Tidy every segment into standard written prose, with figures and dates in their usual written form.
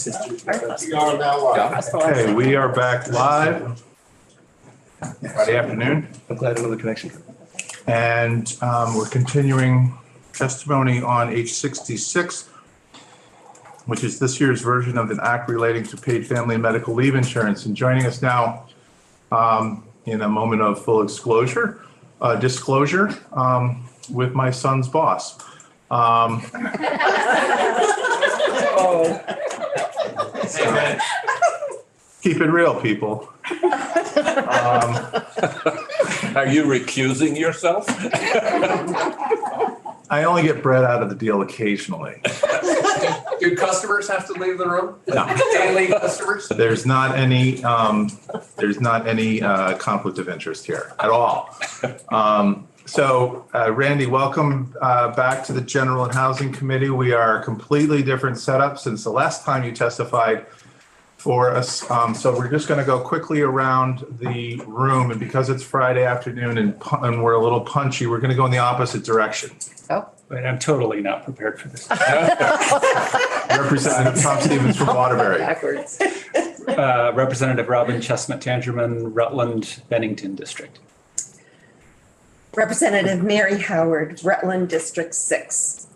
We are now live. Okay, we are back live Friday afternoon. I'm glad another connection. And we're continuing testimony on H66, which is this year's version of an act relating to paid family and medical leave insurance. And joining us now in a moment of full disclosure, with my son's boss. Keep it real, people. Are you recusing yourself? I only get bread out of the deal occasionally. Do customers have to leave the room? No. Daily customers? There's not any conflict of interest here at all. So Randy, welcome back to the General and Housing Committee. We are a completely different setup since the last time you testified for us. So we're just going to go quickly around the room, and because it's Friday afternoon and we're a little punchy, we're going to go in the opposite direction. Oh. But I'm totally not prepared for this. Representative Tom Stevens from Waterbury. Backwards. Representative Robin Chestnut Tangerman, Rutland, Bennington District. Representative Mary Howard, Rutland District 6.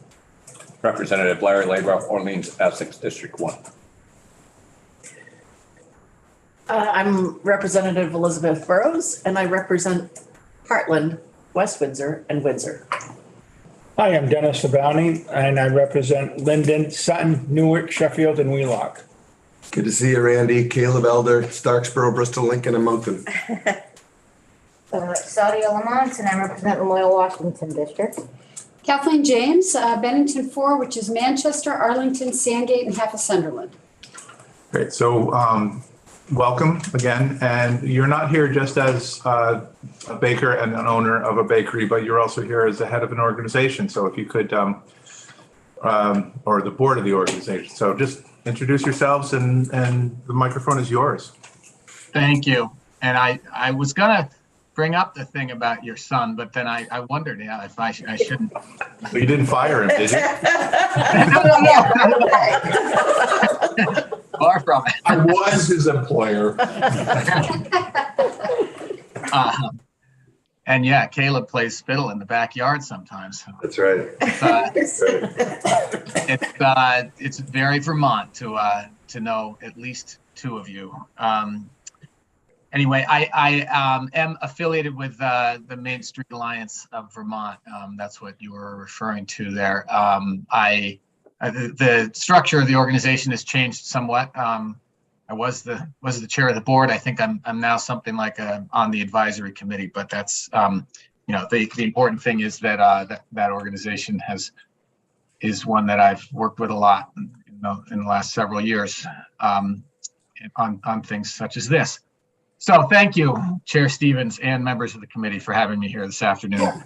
Representative Larry Laybrough, Orleans, Essex, District 1. I'm Representative Elizabeth Burrows, and I represent Heartland, West Windsor, and Windsor. Hi, I'm Dennis Sabowni, and I represent Linden, Sutton, Newark, Sheffield, and Wheelock. Good to see you, Randy. Caleb Elder, Starksboro, Bristol, Lincoln, and Moncton. Saudia Lamont, and I represent the Loyal Washington District. Kathleen James, Bennington 4, which is Manchester, Arlington, Sandgate, and half of Sunderland. Great. So welcome again. And you're not here just as a baker and an owner of a bakery, but you're also here as the head of an organization. So if you could, or the board of the organization. So just introduce yourselves, and the microphone is yours. Thank you. And I was going to bring up the thing about your son, but then I wondered if I shouldn't. But you didn't fire him, did you? No. Far from it. I was his employer. And yeah, Caleb plays fiddle in the backyard sometimes. That's right. It's very Vermont to know at least two of you. Anyway, I am affiliated with the Main Street Alliance of Vermont. That's what you were referring to there. The structure of the organization has changed somewhat. I was the chair of the board. I think I'm now something like on the advisory committee. But that's the important thing is that that organization is one that I've worked with a lot in the last several years on things such as this. So thank you, Chair Stevens and members of the committee, for having me here this afternoon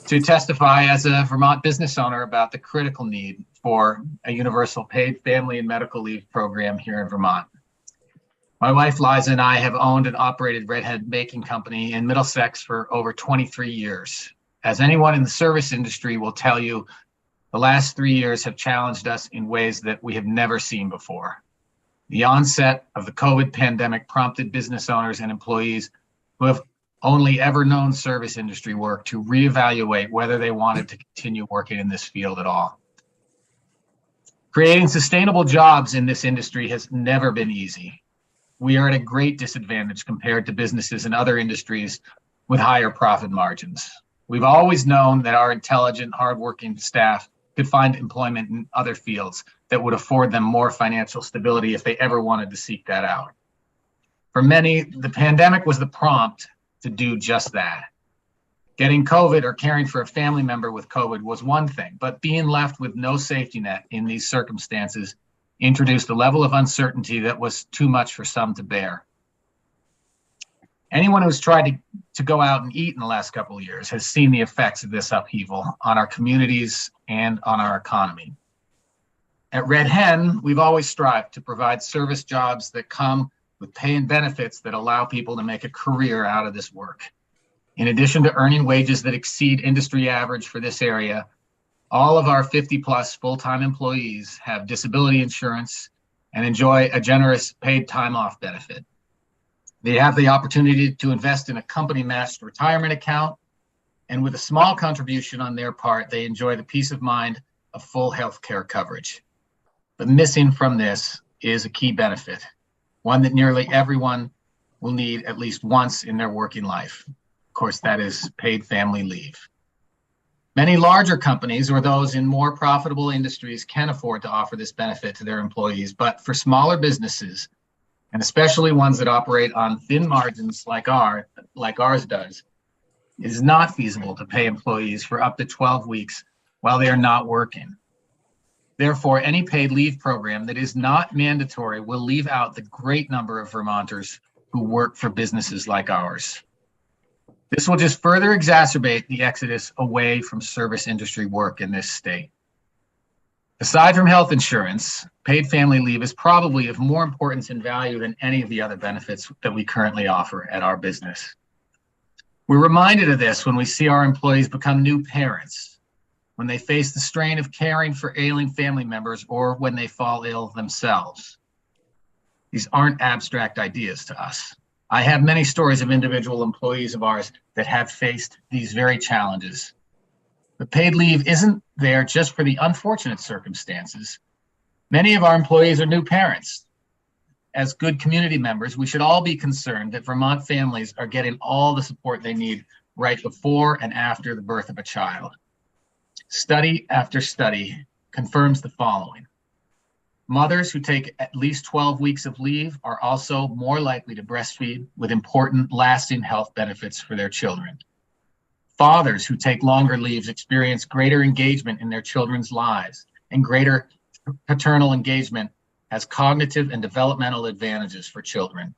to testify as a Vermont business owner about the critical need for a universal paid family and medical leave program here in Vermont. My wife, Liza, and I have owned and operated Redhead Baking Company in Middlesex for over 23 years. As anyone in the service industry will tell you, the last 3 years have challenged us in ways that we have never seen before. The onset of the COVID pandemic prompted business owners and employees who have only ever known service industry work to reevaluate whether they wanted to continue working in this field at all. Creating sustainable jobs in this industry has never been easy. We are at a great disadvantage compared to businesses in other industries with higher profit margins. We've always known that our intelligent, hardworking staff could find employment in other fields that would afford them more financial stability if they ever wanted to seek that out. For many, the pandemic was the prompt to do just that. Getting COVID or caring for a family member with COVID was one thing, but being left with no safety net in these circumstances introduced a level of uncertainty that was too much for some to bear. Anyone who's tried to go out and eat in the last couple of years has seen the effects of this upheaval on our communities and on our economy. At Red Hen, we've always strived to provide service jobs that come with pay and benefits that allow people to make a career out of this work. In addition to earning wages that exceed industry average for this area, all of our 50+ full-time employees have disability insurance and enjoy a generous paid time off benefit. They have the opportunity to invest in a company matched retirement account, and with a small contribution on their part, they enjoy the peace of mind of full health care coverage. But missing from this is a key benefit, one that nearly everyone will need at least once in their working life. Of course, that is paid family leave. Many larger companies or those in more profitable industries can afford to offer this benefit to their employees, but for smaller businesses, and especially ones that operate on thin margins like ours does, it is not feasible to pay employees for up to 12 weeks while they are not working. Therefore, any paid leave program that is not mandatory will leave out the great number of Vermonters who work for businesses like ours. This will just further exacerbate the exodus away from service industry work in this state. Aside from health insurance, paid family leave is probably of more importance and value than any of the other benefits that we currently offer at our business. We're reminded of this when we see our employees become new parents, when they face the strain of caring for ailing family members, or when they fall ill themselves. These aren't abstract ideas to us. I have many stories of individual employees of ours that have faced these very challenges. But paid leave isn't there just for the unfortunate circumstances. Many of our employees are new parents. As good community members, we should all be concerned that Vermont families are getting all the support they need right before and after the birth of a child. Study after study confirms the following. Mothers who take at least 12 weeks of leave are also more likely to breastfeed, with important lasting health benefits for their children. Fathers who take longer leaves experience greater engagement in their children's lives, and greater paternal engagement has cognitive and developmental advantages for children.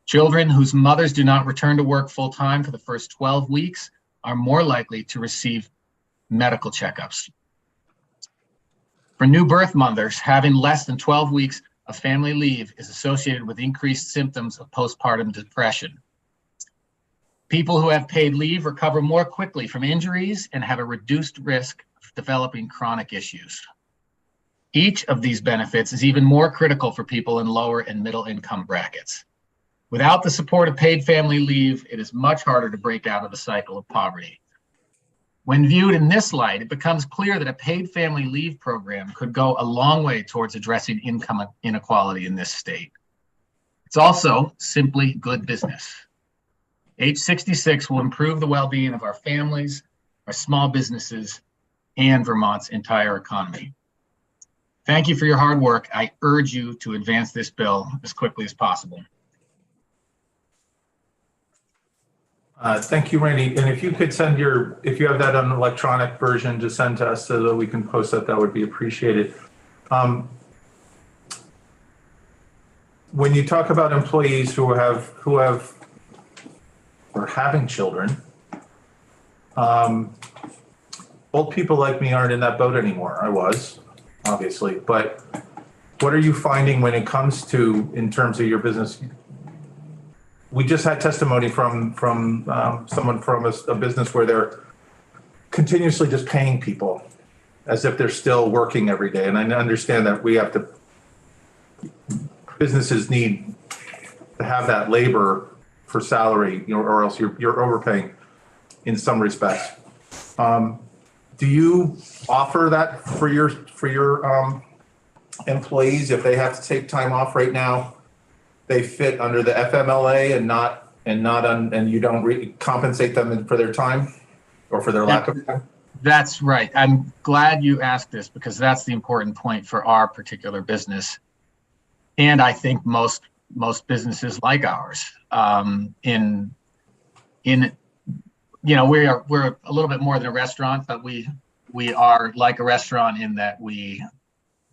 Children whose mothers do not return to work full-time for the first 12 weeks are more likely to receive medical checkups. For new birth mothers, having less than 12 weeks of family leave is associated with increased symptoms of postpartum depression. People who have paid leave recover more quickly from injuries and have a reduced risk of developing chronic issues. Each of these benefits is even more critical for people in lower and middle income brackets. Without the support of paid family leave, it is much harder to break out of the cycle of poverty. When viewed in this light, it becomes clear that a paid family leave program could go a long way towards addressing income inequality in this state. It's also simply good business. Age 66 will improve the well-being of our families, our small businesses, and Vermont's entire economy. Thank you for your hard work. I urge you to advance this bill as quickly as possible. Thank you, Randy. And if you could send if you have that on an electronic version, to send to us so that we can post that would be appreciated. When you talk about employees who are having children, old people like me aren't in that boat anymore. I was, obviously, but what are you finding when it comes to, in terms of your business? We just had testimony from someone from a business where they're continuously just paying people as if they're still working every day. And I understand that businesses need to have that labor for salary, or else you're overpaying in some respects. Do you offer that for your employees if they have to take time off right now? They fit under the FMLA and you don't compensate them for their time or for their lack of time? That's right. I'm glad you asked this, because that's the important point for our particular business. And I think most businesses like ours, we're a little bit more than a restaurant, but we are like a restaurant in that we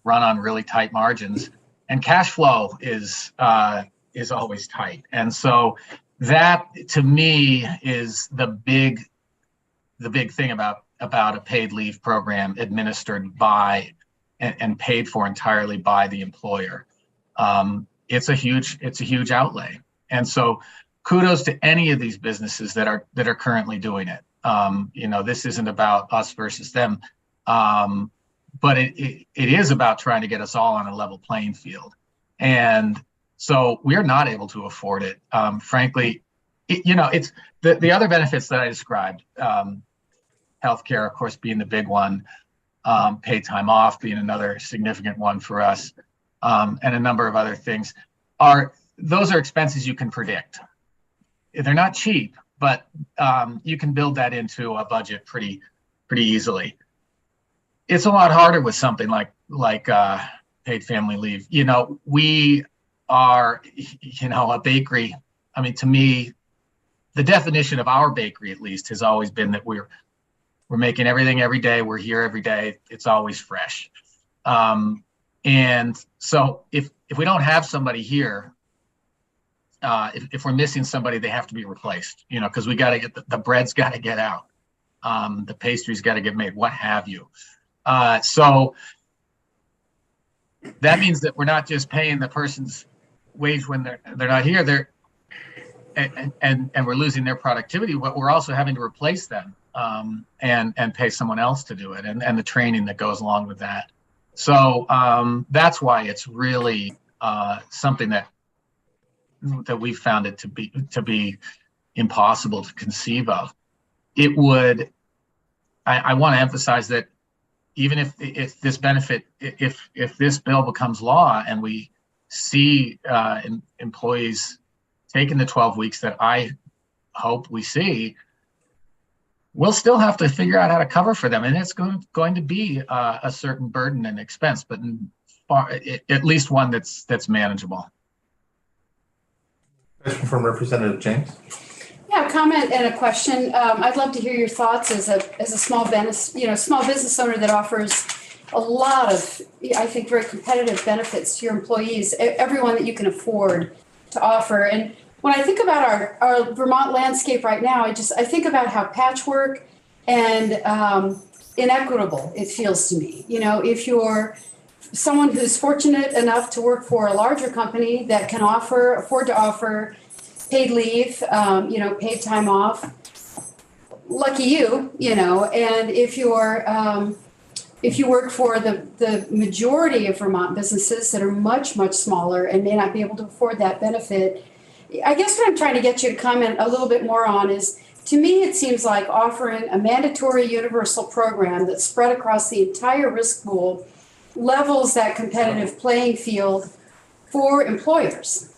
run on really tight margins. And cash flow is always tight. And so that, to me, is the big thing about a paid leave program administered by and paid for entirely by the employer. It's a huge outlay. And so kudos to any of these businesses that are currently doing it. This isn't about us versus them. but it is about trying to get us all on a level playing field. And so we're not able to afford it. Frankly, it's the other benefits that I described, healthcare, of course, being the big one, paid time off being another significant one for us, and a number of other things. Those are expenses you can predict. They're not cheap, but you can build that into a budget pretty easily. It's a lot harder with something like paid family leave. We are, a bakery. I mean, to me, the definition of our bakery, at least, has always been that we're making everything every day. We're here every day. It's always fresh. And so if we don't have somebody here, if we're missing somebody, they have to be replaced, because we got to get the bread's got to get out. The pastry's got to get made, what have you. So that means that we're not just paying the person's wage when they're not here, and we're losing their productivity, but we're also having to replace them and pay someone else to do it, and the training that goes along with that. So that's why it's really something that we've found it to be impossible to conceive of. It would. I want to emphasize that even if this benefit, if this bill becomes law and we see employees taking the 12 weeks that I hope we see, we'll still have to figure out how to cover for them, and it's going to be a certain burden and expense, but at least one that's manageable. Question from Representative James. Yeah, a comment and a question. I'd love to hear your thoughts as a small business owner that offers a lot of, I think, very competitive benefits to your employees, everyone that you can afford to offer. And when I think about our Vermont landscape right now, I think about how patchwork and inequitable it feels to me. If you're someone who's fortunate enough to work for a larger company that can afford to offer paid leave, paid time off, lucky you, and if you work for the majority of Vermont businesses that are much, much smaller and may not be able to afford that benefit, I guess what I'm trying to get you to comment a little bit more on is, to me, it seems like offering a mandatory universal program that's spread across the entire risk pool levels that competitive playing field for employers.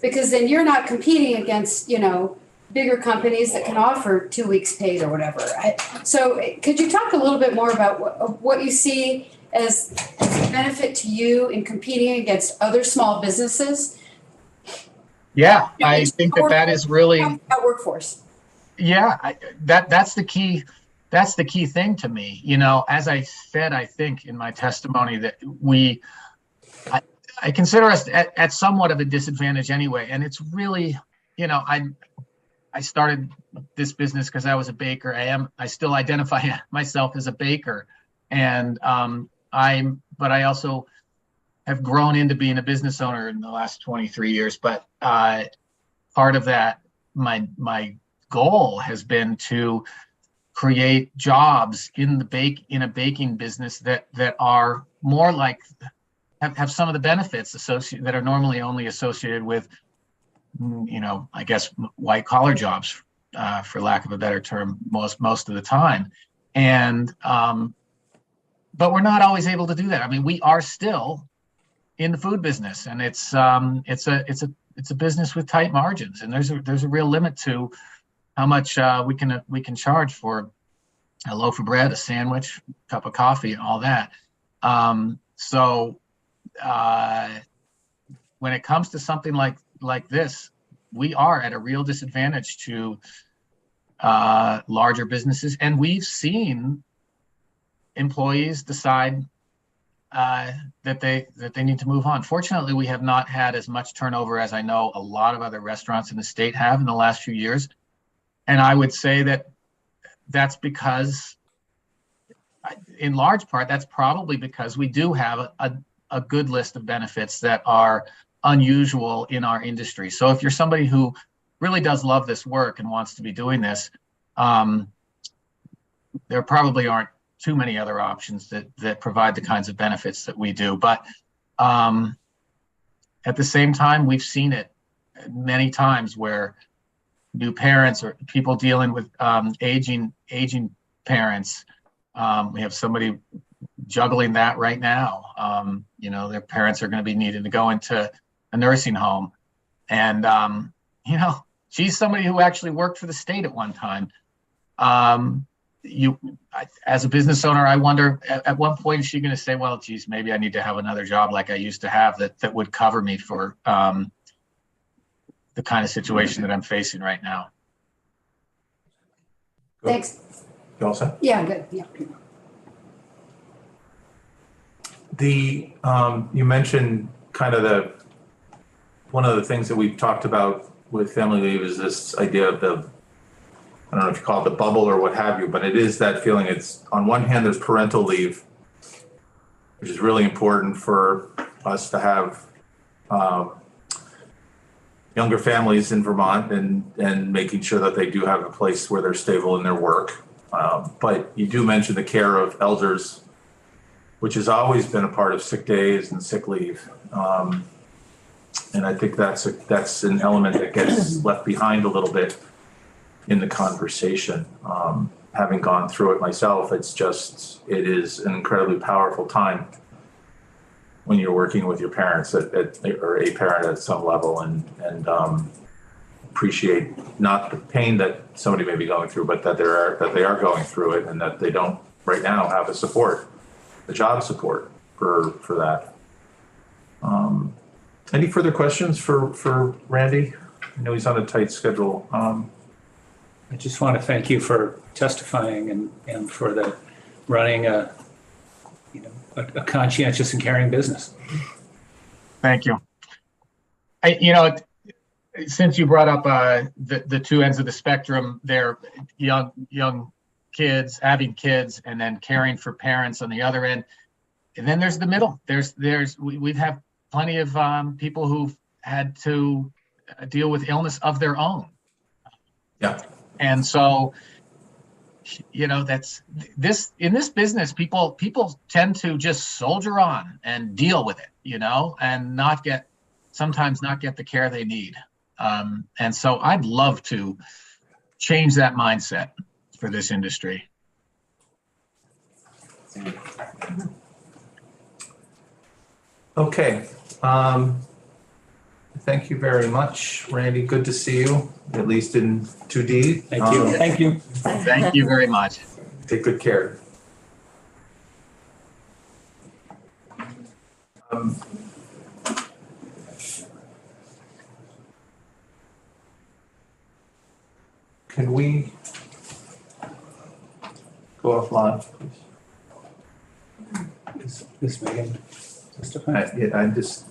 Because then you're not competing against, bigger companies that can offer 2 weeks paid or whatever. So could you talk a little bit more about what you see as a benefit to you in competing against other small businesses? Yeah, I think that is really our workforce. Yeah, that's the key. That's the key thing to me. As I said, I think in my testimony that I consider us at somewhat of a disadvantage anyway. And it's really, I started this business because I was a baker. I still identify myself as a baker. And but I also have grown into being a business owner in the last 23 years. But part of that, my goal has been to create jobs in a baking business that are more like, have some of the benefits that are normally only associated with, I guess, white collar jobs, for lack of a better term, most of the time. And, but we're not always able to do that. I mean, we are still in the food business, and it's a business with tight margins, and there's a real limit to how much we can charge for a loaf of bread, a sandwich, a cup of coffee, and all that. So when it comes to something like this, we are at a real disadvantage to larger businesses, and we've seen employees decide that they need to move on. Fortunately, we have not had as much turnover as I know a lot of other restaurants in the state have in the last few years. And I would say that that's because, in large part, that's probably because we do have a good list of benefits that are unusual in our industry. So if you're somebody who really does love this work and wants to be doing this, there probably aren't too many other options that provide the kinds of benefits that we do. But at the same time, we've seen it many times where new parents or people dealing with aging parents. We have somebody juggling that right now. Their parents are going to be needing to go into a nursing home. And, she's somebody who actually worked for the state at one time. As a business owner, I wonder at one point, is she going to say, well, geez, maybe I need to have another job like I used to have that would cover me for the kind of situation that I'm facing right now. Thanks. You all set? Yeah, good, yeah. You mentioned kind of one of the things that we've talked about with family leave is this idea of I don't know if you call it the bubble or what have you, but it is that feeling. It's on one hand, there's parental leave, which is really important for us to have younger families in Vermont and making sure that they do have a place where they're stable in their work. But you do mention the care of elders, which has always been a part of sick days and sick leave. And I think that's an element that gets left behind a little bit in the conversation. Having gone through it myself, it is an incredibly powerful time when you're working with your parents or a parent at some level and appreciate not the pain that somebody may be going through, but that they are going through it and that they don't right now have the job support for that. Any further questions for Randy? I know he's on a tight schedule. I just want to thank you for testifying and for running a conscientious and caring business. Thank you. Since you brought up the two ends of the spectrum, they're young kids, having kids, and then caring for parents on the other end. And then there's the middle. We've had plenty of people who've had to deal with illness of their own. Yeah. And so, that's in this business, people tend to just soldier on and deal with it, and sometimes not get the care they need. And so I'd love to change that mindset for this industry. Okay. Thank you very much, Randy. Good to see you, at least in 2D. Thank you. Thank you. Thank you very much. Take good care. Can we go offline, please? Is Megan testifying? I'm just